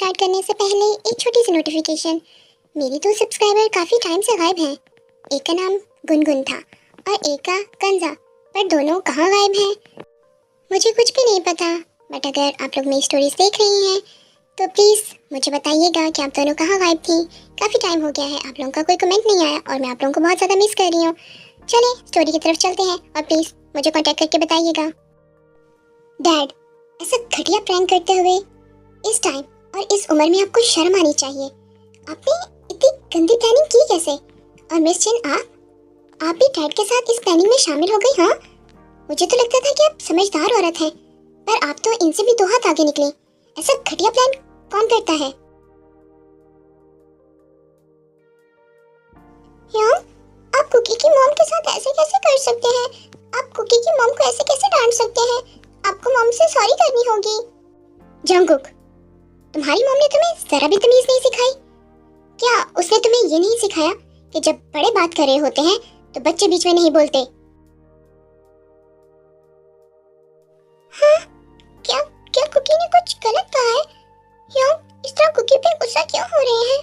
Start करने से पहले एक छोटी सी नोटिफिकेशन। मेरी 2 सब्सक्राइबर काफ़ी टाइम से गायब हैं। एक का नाम गुनगुन था और एक का कंजा, पर दोनों कहाँ गायब हैं मुझे कुछ भी नहीं पता। बट अगर आप लोग मेरी स्टोरीज देख रही हैं तो प्लीज़ मुझे बताइएगा कि आप दोनों कहाँ गायब थी। काफ़ी टाइम हो गया है, आप लोगों का कोई कमेंट नहीं आया और मैं आप लोगों को बहुत ज़्यादा मिस कर रही हूँ। चलिए स्टोरी की तरफ चलते हैं और प्लीज़ मुझे कॉन्टैक्ट करके बताइएगा। डैड, ऐसा घटिया प्रैंक करते हुए इस टाइम और इस उम्र में आपको शर्म आनी चाहिए। आपने इतनी गंदी प्लानिंग की कैसे? और मिस चिन, आप भी डैड के साथ इस प्लानिंग में शामिल हो गई? हाँ, मुझे तो लगता था कि आप समझदार औरत हैं, पर आप तो इनसे भी 2 हाथ आगे निकली। ऐसा घटिया प्लान कौन करता है? यार, आप कुकी की मॉम के साथ ऐसे कैसे कर सकते हैं? आप कुकी की मॉम को ऐसे कैसे डांट सकते हैं? आपको मॉम से सॉरी करनी होगी। जंगकुक, तुम्हारी मॉम ने तुम्हें जरा भी तमीज नहीं सिखाई? क्या उसने तुम्हें ये नहीं सिखाया कि जब बड़े बात कर रहे होते हैं तो बच्चे बीच में नहीं बोलते? हाँ, क्या क्या कुकी ने कुछ गलत कहा है? या इस तरह कुकी पे गुस्सा क्यों हो रहे हैं?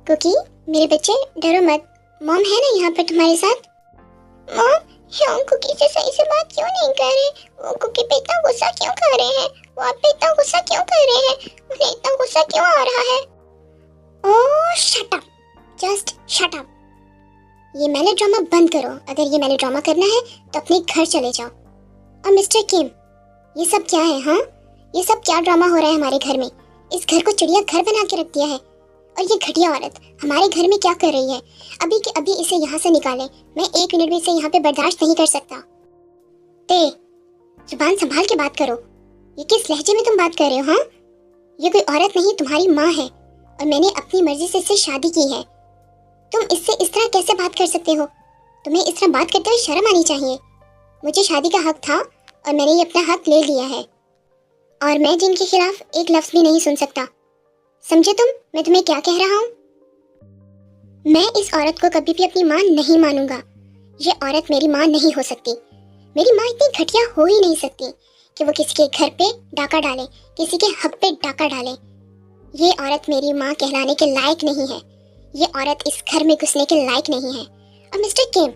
कुकी, मेरे बच्चे डरो मत, मॉम है ना यहाँ पर तुम्हारे साथ। मॉम, हम कुकी से सही से बात क्यों नहीं कर रहे? वो कुकी पे इतना गुस्सा क्यों कर रहे हैं? वो आप पे इतना गुस्सा क्यों कर रहे हैं? उन्हें इतना गुस्सा क्यों आ रहा है? Oh shut up, just shut up. ये मेलोड्रामा बंद करो। अगर ये मेलोड्रामा करना है तो अपने घर चले जाओ। और मिस्टर किम, ये सब क्या है? हाँ, ये सब क्या ड्रामा हो रहा है हमारे घर में? इस घर को चिड़िया घर बना के रख दिया है। और ये घटिया औरत हमारे घर में क्या कर रही है? अभी के अभी इसे यहाँ से निकालें। मैं 1 मिनट भी इसे यहाँ पे बर्दाश्त नहीं कर सकता। ते, जुबान संभाल के बात करो। ये किस लहजे में तुम बात कर रहे हो? हाँ, ये कोई औरत नहीं, तुम्हारी माँ है और मैंने अपनी मर्जी से इससे शादी की है। तुम इससे इस तरह कैसे बात कर सकते हो? तुम्हें इस तरह बात करते हुए शर्म आनी चाहिए। मुझे शादी का हक था और मैंने ये अपना हक ले लिया है और मैं जिनके खिलाफ एक लफ्ज भी नहीं सुन सकता। समझे तुम मैं तुम्हें क्या कह रहा हूँ? मैं इस औरत को कभी भी अपनी माँ नहीं मानूंगा। ये औरत मेरी माँ नहीं हो सकती। मेरी माँ इतनी घटिया हो ही नहीं सकती कि वो किसी के घर पे डाका डाले, किसी के हक पे डाका डाले। ये औरत मेरी माँ कहलाने के लायक नहीं है। ये औरत इस घर में घुसने के लायक नहीं है। और मिस्टर किम,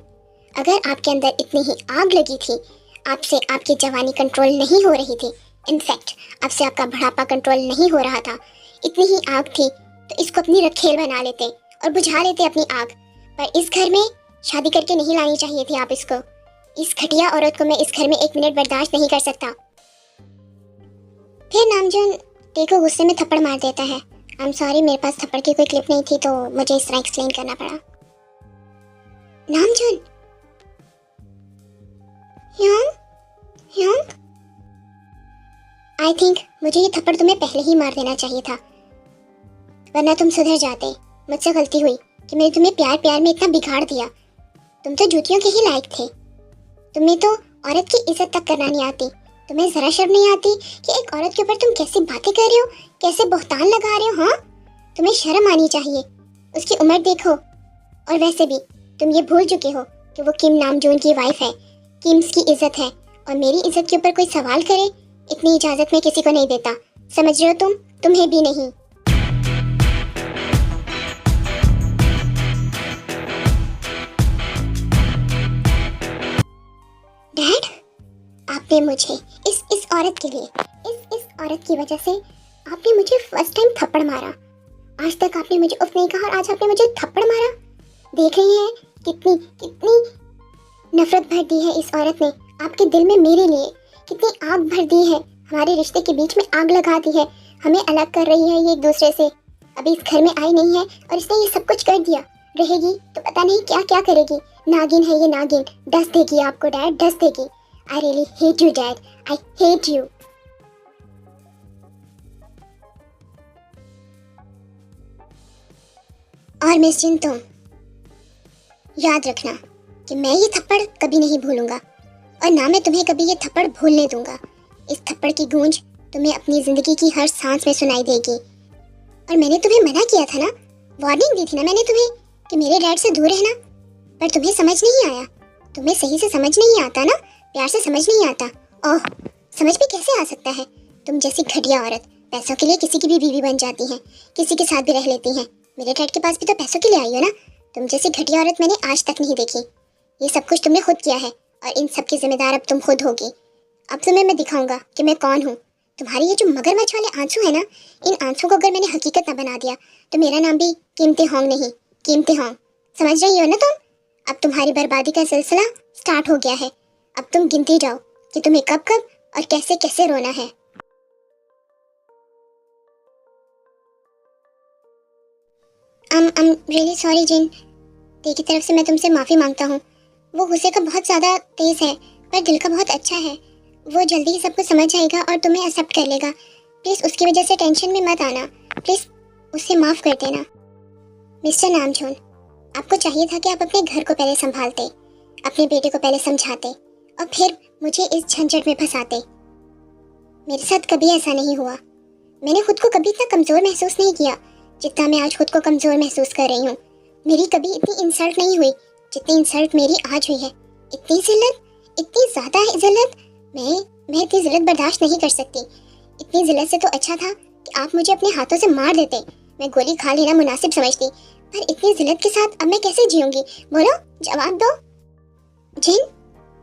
अगर आपके अंदर इतनी ही आग लगी थी, आपसे आपकी जवानी कंट्रोल नहीं हो रही थी, इनफैक्ट आपसे आपका बुढ़ापा कंट्रोल नहीं हो रहा था, इतनी ही आग थी तो इसको अपनी रखेल बना लेते और बुझा लेते अपनी आग। पर इस घर में शादी करके नहीं लानी चाहिए थी आप इसको। इस घटिया औरत को मैं इस घर में 1 मिनट बर्दाश्त नहीं कर सकता। फिर नामजन टे को गुस्से में थप्पड़ मार देता है। आई एम सॉरी, मेरे पास थप्पड़ की कोई क्लिप नहीं थी तो मुझे इस तरह एक्सप्लेन करना पड़ा। नामजन, योंग, आई थिंक मुझे ये थप्पड़ तुम्हें पहले ही मार देना चाहिए था, वरना तुम सुधर जाते। मुझसे गलती हुई कि मैंने तुम्हें प्यार प्यार में इतना बिगाड़ दिया। तुम तो जूतियों के ही लायक थे। तुम्हें तो औरत की इज्जत तक करना नहीं आती। तुम्हें जरा शर्म नहीं आती कि एक औरत के ऊपर तुम कैसी बातें कर रहे हो, कैसे बहतान लगा रहे हो? हाँ, तुम्हें शर्म आनी चाहिए। उसकी उम्र देखो। और वैसे भी तुम ये भूल चुके हो कि वो किम नामजून की वाइफ है। किम्स की इज्जत है और मेरी इज्जत के ऊपर कोई सवाल करे, इतनी इजाजत मैं किसी को नहीं देता। समझ रहे हो तुम? तुम्हें भी नहीं। डैड, आपने मुझे इस औरत के लिए, इस औरत की वजह से आपने मुझे फर्स्ट टाइम थप्पड़ मारा। आज तक आपने मुझे उफ नहीं कहा और आज आपने मुझे थप्पड़ मारा। देख रही हैं कितनी नफरत भर दी है इस औरत ने आपके दिल में मेरे लिए। कितनी आग भर दी है, हमारे रिश्ते के बीच में आग लगा दी है। हमें अलग कर रही है ये एक दूसरे से। अभी इस घर में आई नहीं है और इसने ये सब कुछ कर दिया। रहेगी तो पता नहीं क्या क्या करेगी। नागिन है ये, नागिन। डस देगी आपको डैड, डस देगी। I really hate you dad, I hate you. और मिस जिन, तुम याद रखना कि मैं ये थप्पड़ कभी नहीं भूलूंगा और ना मैं तुम्हें कभी ये थप्पड़ भूलने दूंगा। इस थप्पड़ की गूंज तुम्हें अपनी जिंदगी की हर सांस में सुनाई देगी। और मैंने तुम्हें मना किया था ना, वार्निंग दी थी ना मैंने तुम्हें कि मेरे डैड से दूर रहना, पर तुम्हें समझ नहीं आया। तुम्हें सही से समझ नहीं आता ना, प्यार से समझ नहीं आता। ओह, समझ भी कैसे आ सकता है? तुम जैसी घटिया औरत पैसों के लिए किसी की भी बीवी बन जाती हैं, किसी के साथ भी रह लेती हैं। मेरे डैड के पास भी तो पैसों के लिए आई हो ना। तुम जैसी घटिया औरत मैंने आज तक नहीं देखी। ये सब कुछ तुमने खुद किया है और इन सब की जिम्मेदार अब तुम खुद होगी। अब तुम्हें मैं दिखाऊंगा कि मैं कौन हूँ। तुम्हारी ये जो मगरमच्छ वाले आंसू है ना, इन आंसू को अगर मैंने हकीकत न बना दिया तो मेरा नाम भी कीमती होंग नहीं, कीमती होंग। समझ रही हो ना तुम? अब तुम्हारी बर्बादी का सिलसिला स्टार्ट हो गया है। अब तुम गिनती जाओ कि तुम्हें कब कब और कैसे कैसे रोना है। I'm really sorry जिन। दी की तरफ से मैं तुमसे माफ़ी मांगता हूँ। वो गुस्से का बहुत ज़्यादा तेज़ है पर दिल का बहुत अच्छा है। वो जल्दी ही सब कुछ समझ जाएगा और तुम्हें एक्सेप्ट कर लेगा। प्लीज़ उसकी वजह से टेंशन में मत आना। प्लीज़ उसे माफ़ कर देना। मिस्टर नामजोन, आपको चाहिए था कि आप अपने घर को पहले संभालते, अपने बेटे को पहले समझाते और फिर मुझे इस झंझट में फंसाते। मेरे साथ कभी ऐसा नहीं हुआ। मैंने खुद को कभी इतना कमज़ोर महसूस नहीं किया जितना मैं आज खुद को कमज़ोर महसूस कर रही हूँ। मेरी कभी इतनी इंसल्ट नहीं हुई जितनी इंसल्ट मेरी आज हुई है। इतनी जिल्लत, इतनी ज़्यादा जिल्लत। मैं इतनी जिल्लत बर्दाश्त नहीं कर सकती। इतनी जिल्लत से तो अच्छा था कि आप मुझे अपने हाथों से मार देते। मैं गोली खा लेना मुनासिब समझती, पर इतनी जिल्लत के साथ अब मैं कैसे जीऊंगी? बोलो, जवाब दो। जिन,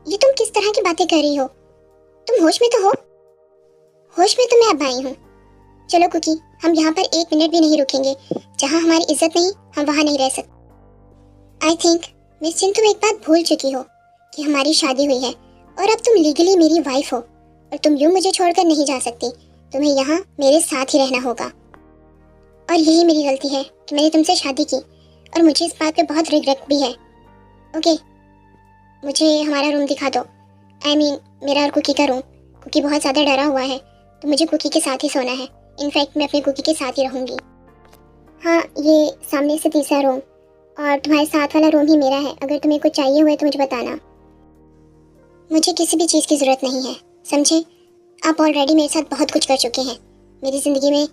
ये तुम किस तरह की बातें कर रही हो? तुम होश में तो हो? होश में तो मैं अब आई हूँ। चलो कुकी, हम यहाँ पर 1 मिनट भी नहीं रुकेंगे। जहाँ हमारी इज्जत नहीं, हम वहाँ नहीं रह सकते। आई थिंक मिस जिन, तुम एक बात भूल चुकी हो कि हमारी शादी हुई है और अब तुम लीगली मेरी वाइफ हो और तुम यूँ मुझे छोड़कर नहीं जा सकती। तुम्हें यहाँ मेरे साथ ही रहना होगा। और यही मेरी गलती है कि मैंने तुमसे शादी की और मुझे इस बात पे बहुत रिग्रेट भी है। ओके, मुझे हमारा रूम दिखा दो। मेरा और कुकी का रूम। कुकी बहुत ज़्यादा डरा हुआ है तो मुझे कुकी के साथ ही सोना है। इनफैक्ट मैं अपनी कुकी के साथ ही रहूँगी। हाँ, ये सामने से तीसरा रूम और तुम्हारे साथ वाला रूम ही मेरा है। अगर तुम्हें कुछ चाहिए हुआ तो मुझे बताना। मुझे किसी भी चीज़ की ज़रूरत नहीं है, समझे? आप ऑलरेडी मेरे साथ बहुत कुछ कर चुके हैं। मेरी ज़िंदगी में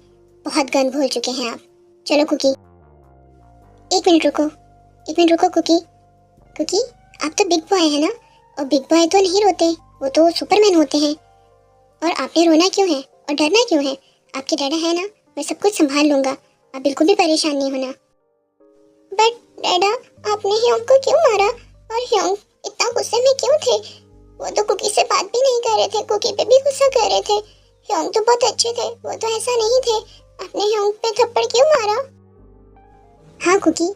बहुत गंद घोल चुके हैं आप। चलो कुकी, 1 मिनट रुको, 1 मिनट रुको कुकी। कुकी, आप तो बिग बॉय है ना, और बिग बॉय तो नहीं रोते, वो तो सुपरमैन होते हैं। और आपने रोना क्यों है और डरना क्यों है? आपके डैडा है ना, मैं सब कुछ संभाल लूँगा। आप बिल्कुल भी परेशान नहीं होना। बट डैडा, आपने ह्योंग को क्यों मारा? और ह्योंग इतना गुस्से में क्यों थे? वो तो कुकी से बात भी नहीं कर रहे थे, कुकी पे भी गुस्सा कर रहे थे। ह्योंग तो बहुत अच्छे थे, वो तो ऐसा नहीं थे। आपने ह्योंग पे थप्पड़ क्यों मारा? हाँ कुकी,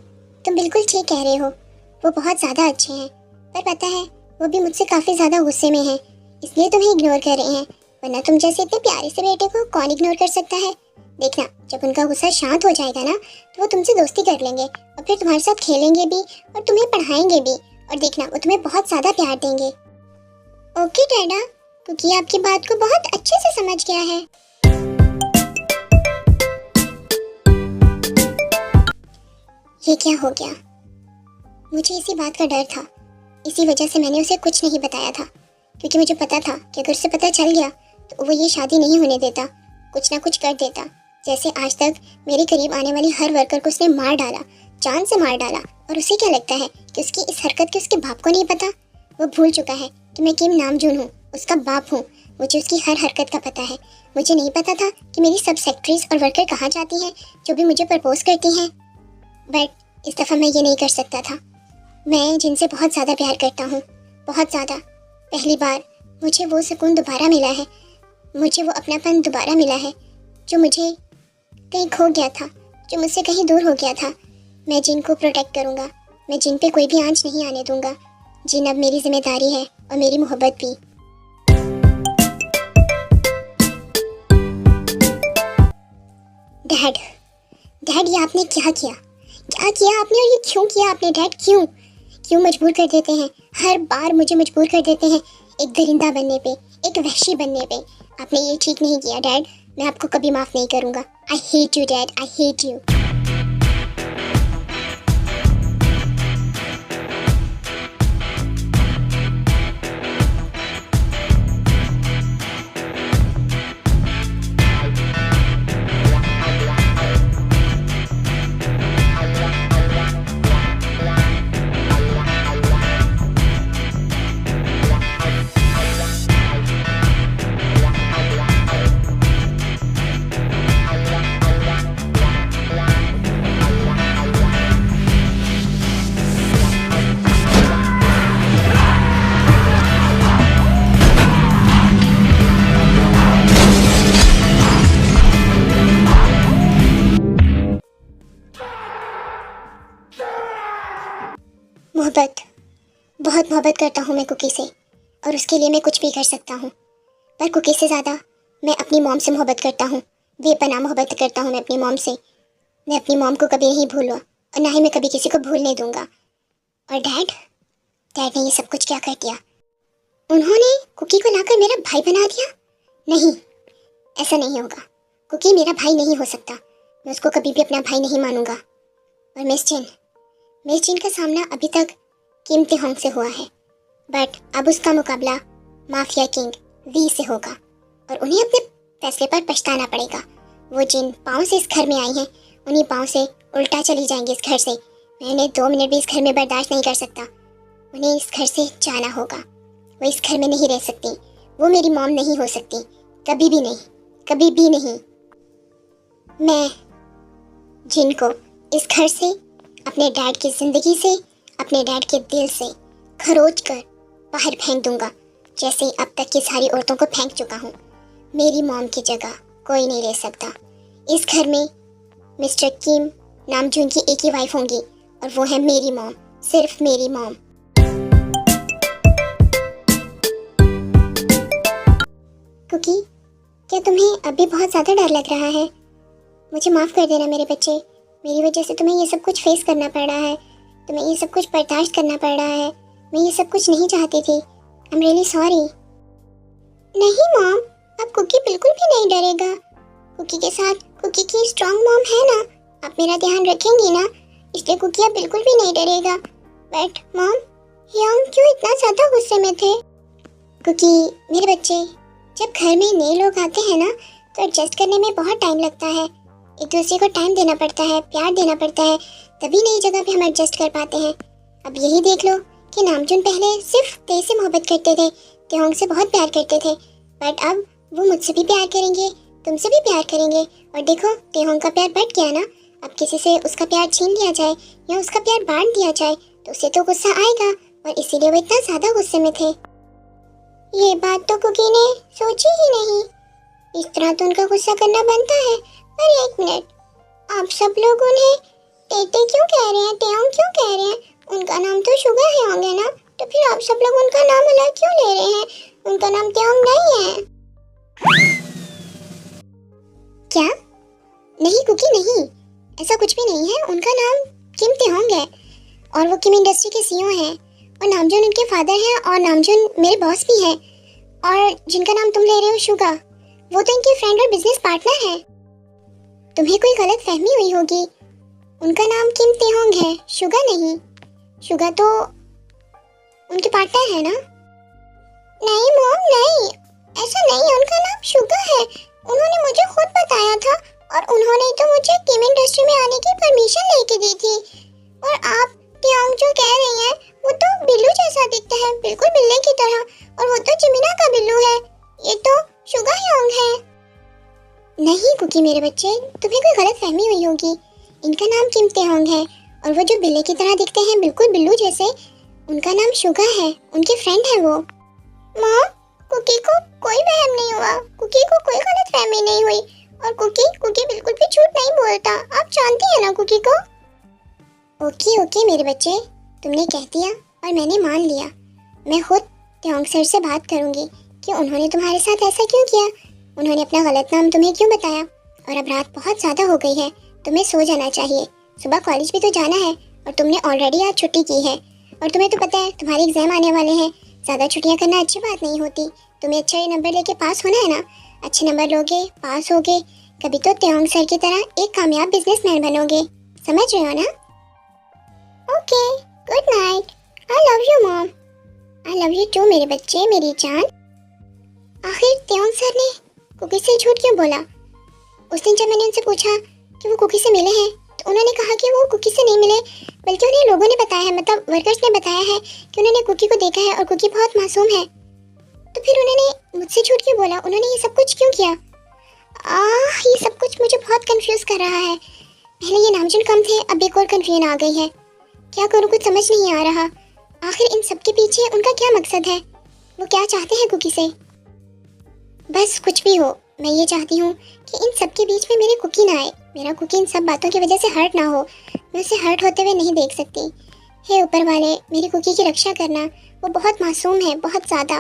तुम बिल्कुल ठीक कह रहे हो। वो बहुत ज़्यादा अच्छे हैं, पर पता है वो भी मुझसे काफ़ी ज़्यादा गुस्से में हैं, इसलिए तुम्हें इग्नोर कर रहे हैं। वरना तुम जैसे इतने प्यारे से बेटे को कौन इग्नोर कर सकता है? देखना, जब उनका गुस्सा शांत हो जाएगा ना तो वो तुमसे दोस्ती कर लेंगे और फिर तुम्हारे साथ खेलेंगे भी और तुम्हें पढ़ाएंगे भी। और देखना, वो तुम्हें बहुत ज़्यादा प्यार देंगे। ओके डैडा, क्योंकि आपकी बात को बहुत अच्छे से समझ गया है। ये क्या हो गया? मुझे इसी बात का डर था, इसी वजह से मैंने उसे कुछ नहीं बताया था, क्योंकि मुझे पता था कि अगर उसे पता चल गया तो वो ये शादी नहीं होने देता, कुछ ना कुछ कर देता। जैसे आज तक मेरे करीब आने वाली हर वर्कर को उसने मार डाला, जान से मार डाला। और उसे क्या लगता है कि उसकी इस हरकत के उसके बाप को नहीं पता? वो भूल चुका है कि मैं किम नामजून हूँ, उसका बाप हूँ। मुझे उसकी हर हरकत का पता है। मुझे नहीं पता था कि मेरी सब सेक्रेटरीज और वर्कर कहाँ जाती हैं जो भी मुझे प्रपोज करती हैं। बट इस दफ़ा मैं ये नहीं कर सकता था। मैं जिनसे बहुत ज़्यादा प्यार करता हूँ, बहुत ज़्यादा। पहली बार मुझे वो सुकून दोबारा मिला है, मुझे वो अपनापन दोबारा मिला है जो मुझे कहीं खो गया था, जो मुझसे कहीं दूर हो गया था। मैं जिन को प्रोटेक्ट करूँगा, मैं जिन पे कोई भी आंच नहीं आने दूँगा। जिन अब मेरी जिम्मेदारी है और मेरी मोहब्बत भी। डैड, डैड, ये आपने क्या किया? क्या किया आपने और ये क्यों किया आपने? डैड, क्यों मजबूर कर देते हैं? हर बार मुझे मजबूर कर देते हैं एक दरिंदा बनने पे, एक वहशी बनने पे। आपने ये ठीक नहीं किया डैड। मैं आपको कभी माफ़ नहीं करूँगा। I hate you dad, I hate you. मोहब्बत, बहुत मोहब्बत करता हूँ मैं कुकी से, और उसके लिए मैं कुछ भी कर सकता हूँ। पर कुकी से ज़्यादा मैं अपनी मॉम से मोहब्बत करता हूँ। बेपनाह मोहब्बत करता हूँ मैं अपनी मॉम से। मैं अपनी मॉम को कभी नहीं भूलूँ और ना ही मैं कभी किसी को भूलने दूँगा। और डैड ने ये सब कुछ क्या कर दिया? उन्होंने कुकी को लाकर मेरा भाई बना दिया? नहीं, ऐसा नहीं होगा। कुकी मेरा भाई नहीं हो सकता। मैं उसको कभी भी अपना भाई नहीं मानूंगा। और मिस जिन का सामना अभी तक किम तेहोंग से हुआ है, बट अब उसका मुकाबला माफिया किंग वी से होगा और उन्हें अपने फैसले पर पछताना पड़ेगा। वो जिन पाँव से इस घर में आई हैं, उन्हीं पाँव से उल्टा चली जाएंगी इस घर से। मैं उन्हें 2 मिनट भी इस घर में बर्दाश्त नहीं कर सकता। उन्हें इस घर से जाना होगा। वो इस घर में नहीं रह सकती। वो मेरी मॉम नहीं हो सकती, कभी भी नहीं, कभी भी नहीं। मैं जिनको इस घर से, अपने डैड की ज़िंदगी से, अपने डैड के दिल से खरोच कर बाहर फेंक दूंगा, जैसे अब तक की सारी औरतों को फेंक चुका हूँ। मेरी मॉम की जगह कोई नहीं ले सकता। इस घर में मिस्टर किम नामजून की एक ही वाइफ होंगी और वो है मेरी मॉम, सिर्फ मेरी मॉम। कुकी, क्या तुम्हें अभी बहुत ज़्यादा डर लग रहा है? मुझे माफ़ कर देना मेरे बच्चे, मेरी वजह से तुम्हें ये सब कुछ फेस करना पड़ रहा है, तुम्हें ये सब कुछ बर्दाश्त करना पड़ रहा है। मैं ये सब कुछ नहीं चाहती थी। I am really sorry. नहीं मॉम, अब कुकी बिल्कुल भी नहीं डरेगा। कुकी के साथ कुकी की स्ट्रॉन्ग मॉम है ना, आप मेरा ध्यान रखेंगी ना, इसलिए कुकी अब बिल्कुल भी नहीं डरेगा। बट मॉम, यंग क्यों इतना ज़्यादा गुस्से में थे? कुकी मेरे बच्चे, जब घर में नए लोग आते हैं ना, तो एडजस्ट करने में बहुत टाइम लगता है। एक दूसरे को टाइम देना पड़ता है, प्यार देना पड़ता है, तभी नई जगह पे हम एडजस्ट कर पाते हैं। अब यही देख लो कि नामजून पहले सिर्फ ते से मोहब्बत करते थे, तेहोंग से बहुत प्यार करते थे, बट अब वो मुझसे भी प्यार करेंगे, तुमसे भी प्यार करेंगे। और देखो, तेहोंग का प्यार बढ़ गया ना। अब किसी से उसका प्यार छीन लिया जाए या उसका प्यार बांट दिया जाए तो उसे तो गुस्सा आएगा, और इसीलिए वो इतना ज़्यादा गुस्से में थे। ये बात तो कुकी ने सोची ही नहीं। इस तरह तो उनका गुस्सा करना बनता है। पर एक मिनट, आप सब लोग उन्हें टेटे क्यों कह रहे हैं, तेहोंग क्यों कह रहे हैं? उनका नाम तो शुगा हेयोंग है ना, तो फिर आप सब लोग उनका नाम अलग क्यों ले रहे हैं? उनका नाम तेहोंग नहीं है। क्या? नहीं कुकी, नहीं, ऐसा कुछ भी नहीं है। उनका नाम किम तेहोंग है और वो किम इंडस्ट्री के सीईओ हैं, और नामजून उनके फादर हैं, और नामजून मेरे बॉस भी हैं। और जिनका नाम तुम ले रहे हो शुगा, वो तो इनके फ्रेंड और बिजनेस पार्टनर है। तुम्हें कोई गलत फहमी हुई होगी। उनका नाम किम तेहोंग है, शुगा नहीं। शुगा तो उनके पार्टनर है ना? नहीं मॉम, नहीं, ऐसा नहीं है। उनका नाम शुगा है। उन्होंने मुझे खुद बताया था, और उन्होंने तो मुझे किम इंडस्ट्री में आने की परमिशन लेके दी थी। और आप तेहोंग जो कह रही हैं, वो तो बिल्लू जैसा दिखता है, बिल्कुल बिल्ली की तरह, और वो तो जिमिना का बिल्लू है। ये तो शुगा हेयोंग है। नहीं कुकी मेरे बच्चे, तुम्हें कोई गलत फहमी हुई होगी। इनका नाम किम तेहोंग है, और वो जो बिल्ली की तरह दिखते हैं, बिल्कुल बिल्लू जैसे, उनका नाम शुगा है। उनके फ्रेंड है वो। माँ, कुकी को कोई वहम नहीं हुआ, कुकी को कोई गलत फहमी नहीं हुई, और कुकी बिल्कुल भी झूठ नहीं बोलता। आप जानती हैं ना कुकी को। ओके मेरे बच्चे, तुमने कह दिया और मैंने मान लिया। मैं खुद तेहोंग सर से बात करूंगी कि उन्होंने तुम्हारे साथ ऐसा क्यों किया, उन्होंने अपना गलत नाम तुम्हें क्यों बताया। और अब रात बहुत ज़्यादा हो गई है, तुम्हें सो जाना चाहिए। सुबह कॉलेज भी तो जाना है, और तुमने ऑलरेडी आज छुट्टी की है, और तुम्हें तो पता है तुम्हारे एग्जाम आने वाले हैं। ज़्यादा छुट्टियाँ करना अच्छी बात नहीं होती। तुम्हें अच्छे नंबर लेके पास होना है ना। अच्छे नंबर लोगे, पास होगे, कभी तो तेहोंग सर की तरह एक कामयाब बिजनेसमैन बनोगे। समझ रहे हो ना? Okay, good night. I love you mom. I love you too मेरे बच्चे, मेरी जान। आखिर तेहोंग सर ने कुकी से झूठ क्यों बोला? उस दिन जब मैंने उनसे पूछा कि वो कुकी से मिले हैं, तो उन्होंने कहा कि वो कुकी से नहीं मिले, बल्कि उन्हें लोगों ने बताया है, मतलब वर्कर्स ने बताया है कि उन्होंने कुकी को देखा है और कुकी बहुत मासूम है। तो फिर उन्होंने मुझसे झूठ क्यों बोला? उन्होंने ये सब कुछ क्यों किया? ये सब कुछ मुझे बहुत कंफ्यूज कर रहा है। पहले ये नामजून कम थे, अब एक और कंफ्यूजन आ गई है। क्या करूँ, कुछ समझ नहीं आ रहा। आखिर इन सब के पीछे उनका क्या मकसद है? वो क्या चाहते हैं कुकी से? बस कुछ भी हो, मैं ये चाहती हूँ कि इन सब के बीच में मेरी कुकी ना आए। मेरा कुकी इन सब बातों की वजह से हर्ट ना हो। मैं उसे हर्ट होते हुए नहीं देख सकती। हे ऊपर वाले, मेरी कुकी की रक्षा करना, वो बहुत मासूम है, बहुत ज़्यादा।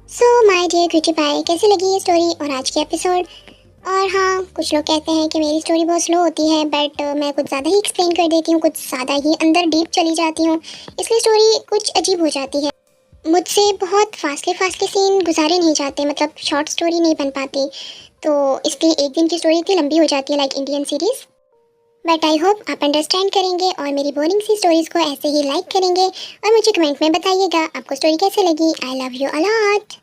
So my dear cutie pie, कैसी लगी ये स्टोरी और आज की एपिसोड? और हाँ, कुछ लोग कहते हैं कि मेरी स्टोरी बहुत स्लो होती है, बट मैं कुछ ज़्यादा ही एक्सप्लेन कर देती हूँ, कुछ ज़्यादा ही अंदर डीप चली जाती हूँ, इसलिए स्टोरी कुछ अजीब हो जाती है। मुझसे बहुत फासले फासले सीन गुजारे नहीं जाते, मतलब शॉर्ट स्टोरी नहीं बन पाती, तो इसलिए एक दिन की स्टोरी इतनी लंबी हो जाती है, like Indian series. But I hope आप अंडरस्टैंड करेंगे और मेरी बोरिंग सी स्टोरीज़ को ऐसे ही लाइक करेंगे और मुझे कमेंट में बताइएगा आपको स्टोरी कैसे लगी। आई लव यू अ लॉट।